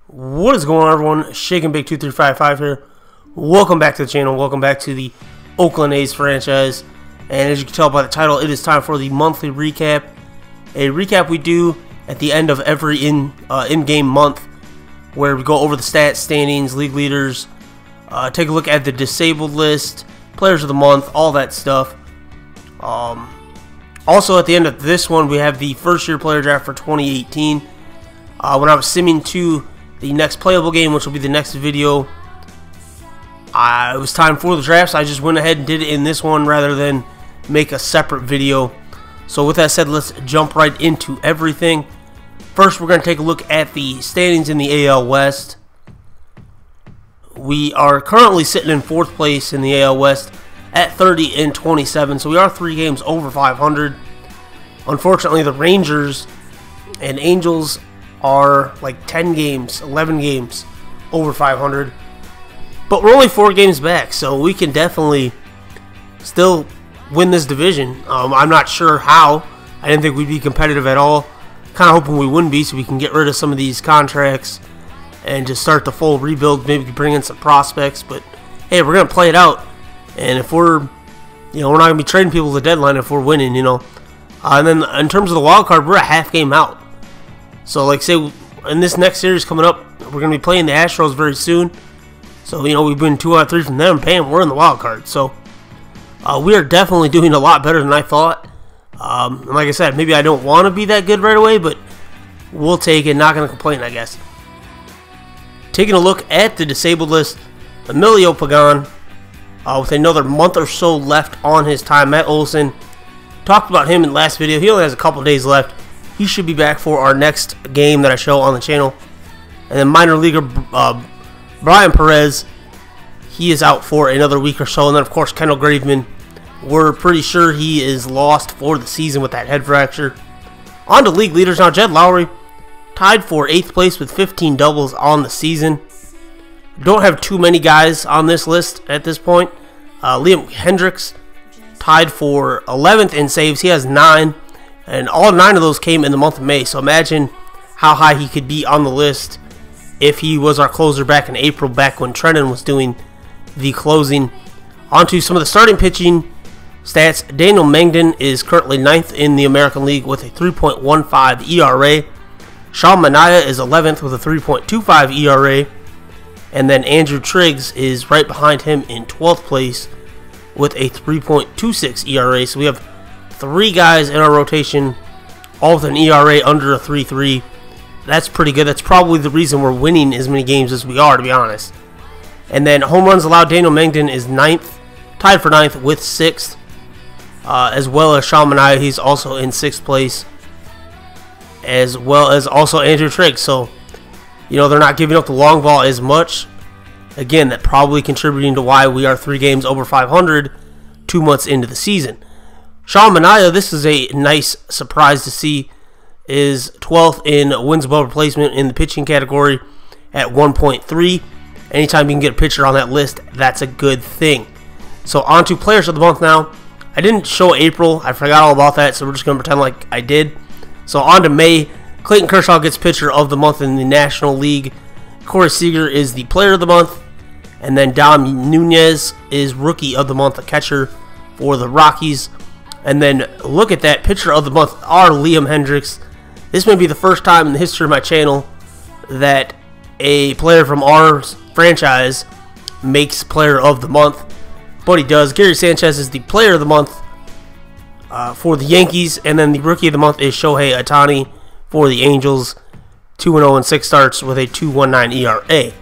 What is going on, everyone? Shaking Big 2355 here. Welcome back to the channel. Welcome back to the Oakland A's franchise. And as you can tell by the title, it is time for the monthly recap. A recap we do at the end of every in-game month, where we go over the stats, standings, league leaders, take a look at the disabled list, players of the month, all that stuff. Also, at the end of this one, we have the first-year player draft for 2018. When I was simming to the next playable game, which will be the next video, it was time for the draft, so I just went ahead and did it in this one rather than make a separate video. So with that said, let's jump right into everything. First, we're going to take a look at the standings in the AL West. We are currently sitting in 4th place in the AL West at 30-27, so we are 3 games over 500. Unfortunately, the Rangers and Angels are like 10 games, 11 games over 500. But we're only 4 games back, so we can definitely still win this division. I'm not sure how. I didn't think we'd be competitive at all. Kind of hoping we wouldn't be, so we can get rid of some of these contracts and just start the full rebuild. Maybe bring in some prospects. But hey, we're gonna play it out. And if we're not gonna be trading people at the deadline if we're winning, And then in terms of the wild card, we're a half game out. So, like say, in this next series coming up, we're going to be playing the Astros very soon. So, we've been 2 out of 3 from them. Bam, we're in the wild card. So, we are definitely doing a lot better than I thought. And like I said, maybe I don't want to be that good right away, but we'll take it. Not going to complain, I guess. Taking a look at the disabled list, Emilio Pagan, with another month or so left on his time. Matt Olson, talked about him in the last video. He only has a couple days left. He should be back for our next game that I show on the channel. And then minor leaguer Brian Perez, he is out for another week or so. And then, of course, Kendall Graveman, we're pretty sure he is lost for the season with that head fracture. On to league leaders now. Jed Lowry tied for 8th place with 15 doubles on the season. Don't have too many guys on this list at this point. Liam Hendricks tied for 11th in saves. He has 9. And all 9 of those came in the month of May. So imagine how high he could be on the list if he was our closer back in April, back when Trenton was doing the closing. On to some of the starting pitching stats. Daniel Mengden is currently 9th in the American League with a 3.15 ERA. Sean Manaea is 11th with a 3.25 ERA. And then Andrew Triggs is right behind him in 12th place with a 3.26 ERA. So we have 3 guys in our rotation, all with an ERA under a 3.3. That's pretty good. That's probably the reason we're winning as many games as we are, to be honest. And then home runs allowed, Daniel Mengden is 9th, tied for 9th with 6th, as well as Sean Manaea. He's also in 6th place, as well as also Andrew Triggs. So, they're not giving up the long ball as much. Again, that probably contributing to why we are 3 games over 500 2 months into the season. Sean Manaea, this is a nice surprise to see, is 12th in wins above replacement in the pitching category at 1.3. Anytime you can get a pitcher on that list, that's a good thing. So on to players of the month now. I didn't show April. I forgot all about that, so we're just going to pretend like I did. So on to May. Clayton Kershaw gets pitcher of the month in the National League. Corey Seager is the player of the month. And then Dom Nunez is rookie of the month, a catcher for the Rockies. And then look at that, pitcher of the month are Liam Hendricks. This may be the first time in the history of my channel that a player from our franchise makes player of the month, but he does. Gary Sanchez is the player of the month for the Yankees, and then the rookie of the month is Shohei Ohtani for the Angels, 2-0 and 6 starts with a 2.19 ERA.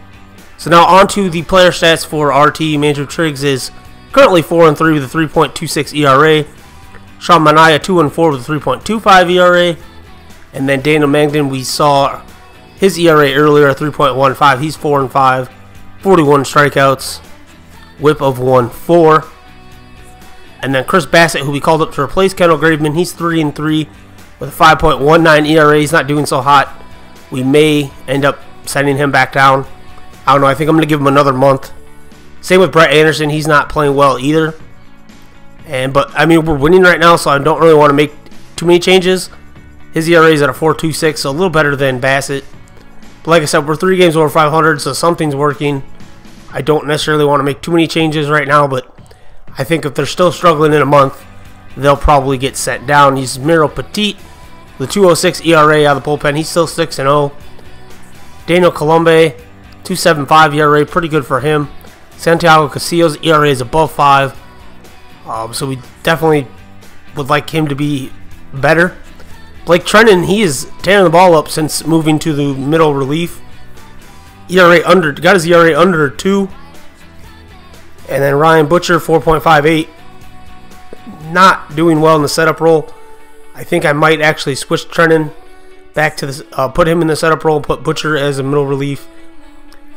So now on to the player stats for our team. Andrew Triggs is currently 4-3 with a 3.26 ERA. Sean Manaea 2-4 with a 3.25 ERA. And then Daniel Mengden, we saw his ERA earlier at 3.15. He's 4-5, 41 strikeouts, whip of 1.4. And then Chris Bassett, who we called up to replace Kendall Graveman, he's 3-3 with a 5.19 ERA. He's not doing so hot. We may end up sending him back down. I don't know. I think I'm going to give him another month. Same with Brett Anderson. He's not playing well either. But I mean, we're winning right now, so I don't really want to make too many changes. His ERA is at a 4.26, so a little better than Bassett. But like I said, we're 3 games over 500, so something's working. I don't necessarily want to make too many changes right now, but I think if they're still struggling in a month, they'll probably get sent down. He's Miro Petit, the 2.06 ERA out of the bullpen. He's still 6-0. Daniel Colombe, 2.75 ERA, pretty good for him. Santiago Casillas' ERA is above 5, so we definitely would like him to be better. Blake Treinen, he is tearing the ball up since moving to the middle relief. Got his ERA under 2. And then Ryan Butcher, 4.58. Not doing well in the setup role. I think I might actually switch Treinen back to this, put him in the setup role, put Butcher as a middle relief.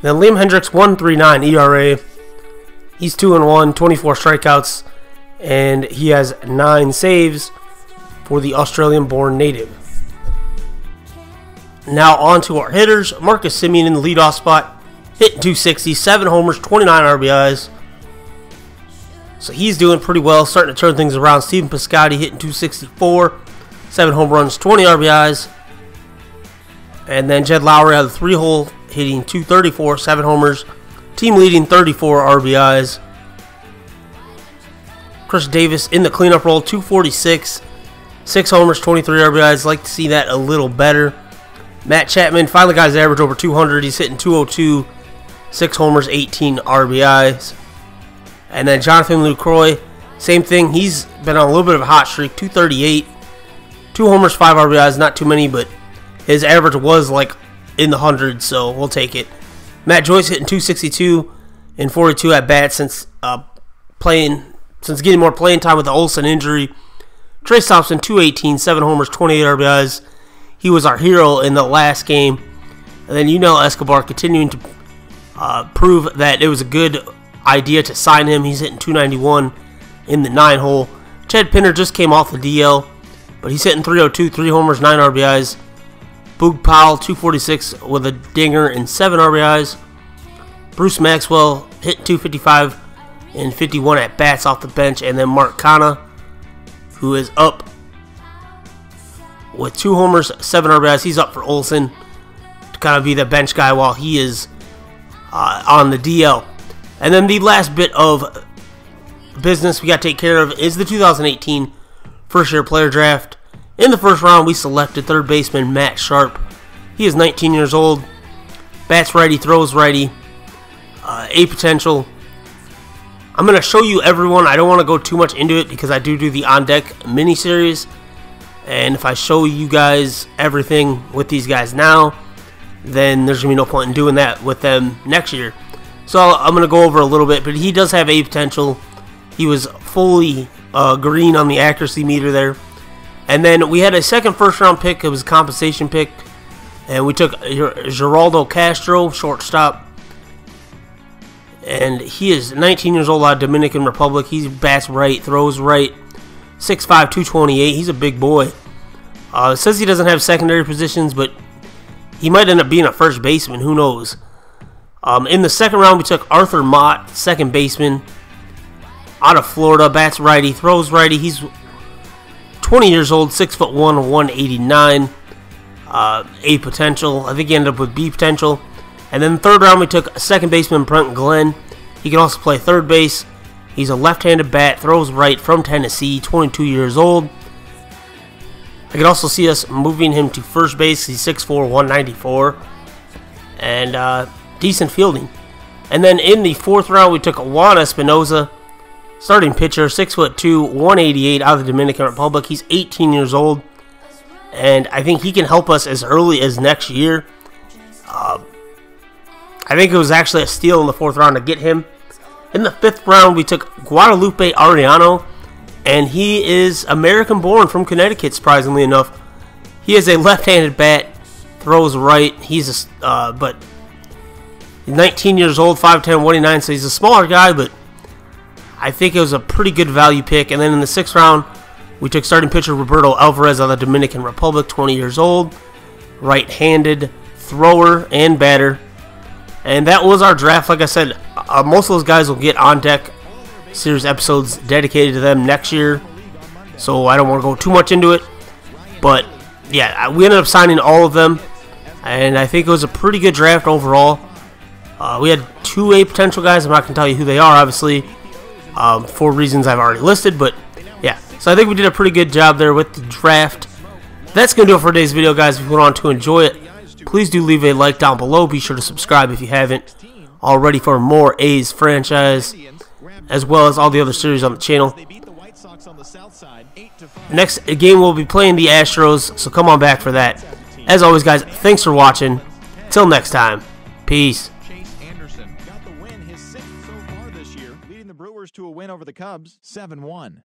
Then Liam Hendricks, 1.39 ERA. He's 2-1, 24 strikeouts, and he has 9 saves for the Australian-born native. Now on to our hitters. Marcus Semien in the leadoff spot, hitting 260, 7 homers, 29 RBIs. So he's doing pretty well, starting to turn things around. Steven Piscotty hitting 264, 7 home runs, 20 RBIs. And then Jed Lowry out of the 3-hole, hitting 234, 7 homers, team leading 34 RBIs. Chris Davis in the cleanup role, 246, 6 homers, 23 RBIs. Like to see that a little better. Matt Chapman finally got his average over 200. He's hitting 202, 6 homers, 18 RBIs. And then Jonathan Lucroy, same thing. He's been on a little bit of a hot streak, 238, 2 homers, 5 RBIs. Not too many, but his average was like in the hundreds, so we'll take it. Matt Joyce hitting 262 and 42 at bats since getting more playing time with the Olsen injury. Trace Thompson, 218, 7 homers, 28 RBIs. He was our hero in the last game. And then Yunel Escobar continuing to prove that it was a good idea to sign him. He's hitting 291 in the 9-hole. Chad Pinner just came off the DL, but he's hitting 302, 3 homers, 9 RBIs. Boog Powell, 246 with a dinger and 7 RBIs. Bruce Maxwell hitting 255 and 51 at bats off the bench. And then Mark Canha, who is up with 2 homers, 7 RBIs. He's up for Olsen to kind of be the bench guy while he is on the DL. And then the last bit of business we got to take care of is the 2018 first-year player draft. In the first round, we selected third baseman Matt Sharp. He is 19 years old. Bats righty, throws righty. A potential. I'm going to show you everyone. I don't want to go too much into it because I do the On Deck mini-series. And if I show you guys everything with these guys now, then there's going to be no point in doing that with them next year. So I'm going to go over a little bit, but he does have a potential. He was fully green on the accuracy meter there. And then we had a second first-round pick. It was a compensation pick. And we took Geraldo Castro, shortstop. And he is 19 years old out of Dominican Republic. He bats right, throws right. 6'5", 228. He's a big boy. It says he doesn't have secondary positions, but he might end up being a first baseman. Who knows? In the second round, we took Arthur Mott, second baseman, out of Florida. Bats righty, throws righty. He's 20 years old, 6'1", 189. A potential. I think he ended up with B potential. And then the third round, we took second baseman Brent Glenn. He can also play third base. He's a left-handed bat, throws right, from Tennessee, 22 years old. I could also see us moving him to first base. He's 6'4", 194. And decent fielding. And then in the fourth round, we took Juan Espinoza, starting pitcher, 6'2", 188, out of the Dominican Republic. He's 18 years old. And I think he can help us as early as next year. I think it was actually a steal in the fourth round to get him. In the fifth round, we took Guadalupe Arellano, and he is American-born from Connecticut, surprisingly enough. He is a left-handed bat, throws right. He's 19 years old, 5'10", 189, so he's a smaller guy, but I think it was a pretty good value pick. And then in the sixth round, we took starting pitcher Roberto Alvarez of the Dominican Republic, 20 years old, right-handed thrower and batter. And that was our draft. Like I said, most of those guys will get On Deck series episodes dedicated to them next year, so I don't want to go too much into it. But yeah, we ended up signing all of them. and I think it was a pretty good draft overall. We had 2 A potential guys. I'm not going to tell you who they are, obviously, for reasons I've already listed, but yeah. So I think we did a pretty good job there with the draft. That's going to do it for today's video, guys. If you went on to enjoy it, please do leave a like down below. Be sure to subscribe if you haven't already for more A's franchise, as well as all the other series on the channel. Next game we'll be playing the Astros, so come on back for that. As always, guys, thanks for watching. Till next time, peace. Got the win, his 6th so far this year, leading the Brewers to a win over the Cubs, 7-1.